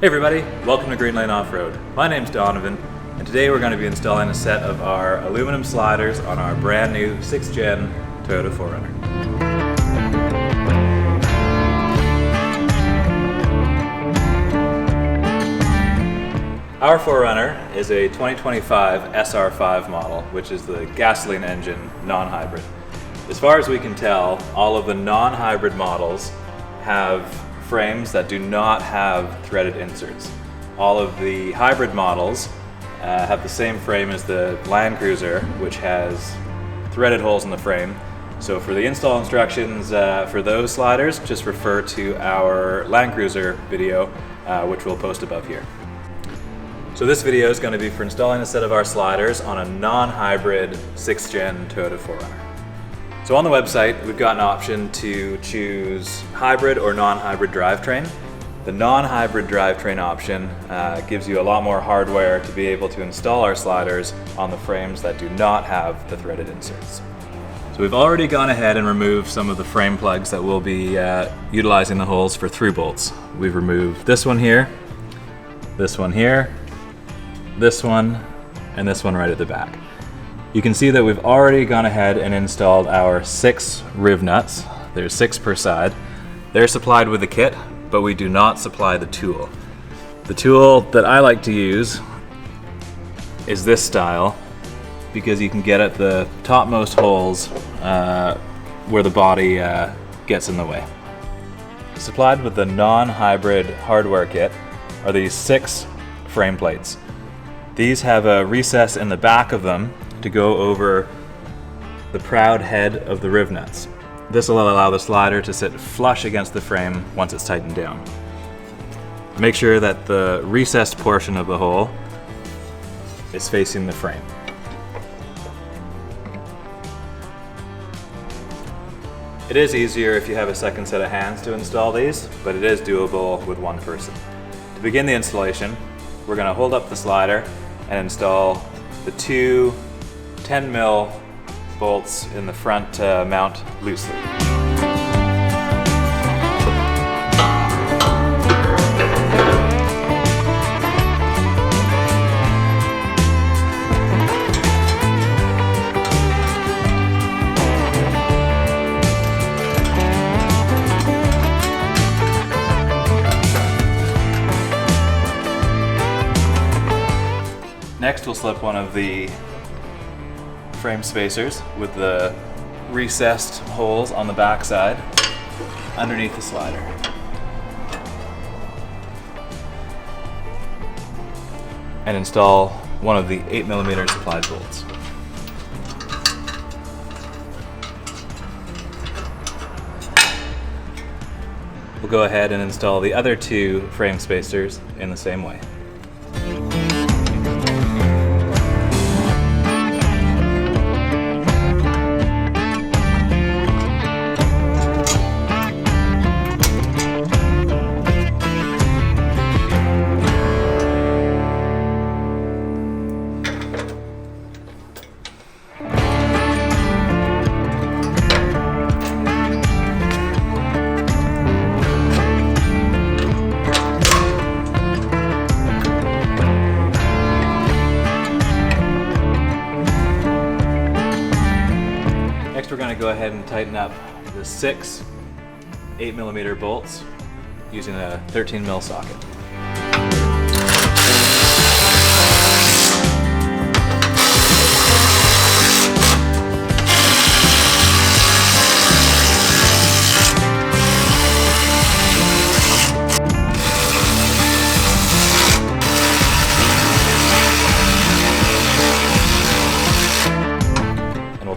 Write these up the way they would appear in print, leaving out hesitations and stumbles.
Hey everybody, welcome to Greenlane Offroad. My name's Donovan, and today we're going to be installing a set of our aluminum sliders on our brand new 6th gen Toyota 4Runner. Our 4Runner is a 2025 SR5 model, which is the gasoline engine non-hybrid. As far as we can tell, all of the non-hybrid models have frames that do not have threaded inserts. All of the hybrid models have the same frame as the Land Cruiser, which has threaded holes in the frame. So for the install instructions for those sliders, just refer to our Land Cruiser video, which we'll post above here. So this video is going to be for installing a set of our sliders on a non-hybrid 6th gen Toyota 4Runner. So on the website, we've got an option to choose hybrid or non-hybrid drivetrain. The non-hybrid drivetrain option gives you a lot more hardware to be able to install our sliders on the frames that do not have the threaded inserts. So we've already gone ahead and removed some of the frame plugs that will be utilizing the holes for through bolts. We've removed this one here, this one here, this one, and this one right at the back. You can see that we've already gone ahead and installed our 6 riv nuts. There's 6 per side. They're supplied with the kit, but we do not supply the tool. The tool that I like to use is this style because you can get at the topmost holes where the body gets in the way. Supplied with the non-hybrid hardware kit are these 6 frame plates. These have a recess in the back of them to go over the proud head of the riv nuts. This will allow the slider to sit flush against the frame once it's tightened down. Make sure that the recessed portion of the hole is facing the frame. It is easier if you have a second set of hands to install these, but it is doable with one person. To begin the installation, we're going to hold up the slider and install the 2 10mm bolts in the front mount loosely. Next, we'll slip one of the frame spacers with the recessed holes on the back side underneath the slider. And install one of the 8mm supplied bolts. We'll go ahead and install the other 2 frame spacers in the same way. Next, we're going to go ahead and tighten up the 6 8mm bolts using a 13mm socket.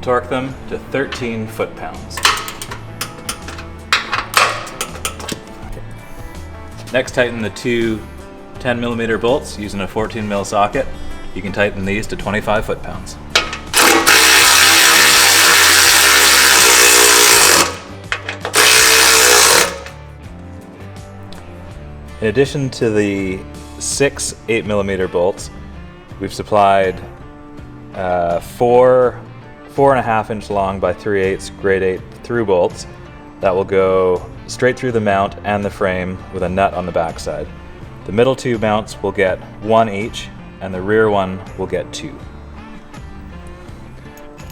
Torque them to 13 foot-pounds. Next, tighten the 2 10mm bolts using a 14mm socket. You can tighten these to 25 foot-pounds. In addition to the 6 8mm bolts, we've supplied 4.5 inch long by 3/8 grade 8 through bolts that will go straight through the mount and the frame with a nut on the back side. The middle two mounts will get 1 each, and the rear one will get 2.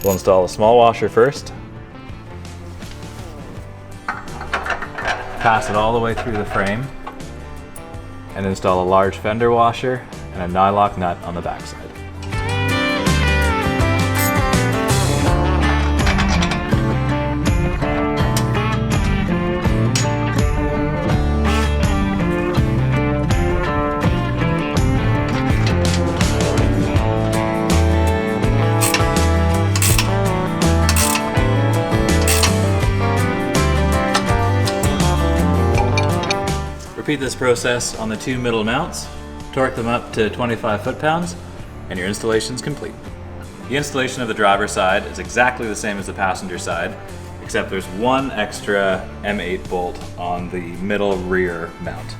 We'll install a small washer first. Pass it all the way through the frame, and install a large fender washer and a nylock nut on the backside. Repeat this process on the 2 middle mounts, torque them up to 25 foot-pounds, and your installation is complete. The installation of the driver's side is exactly the same as the passenger side, except there's one extra M8 bolt on the middle rear mount.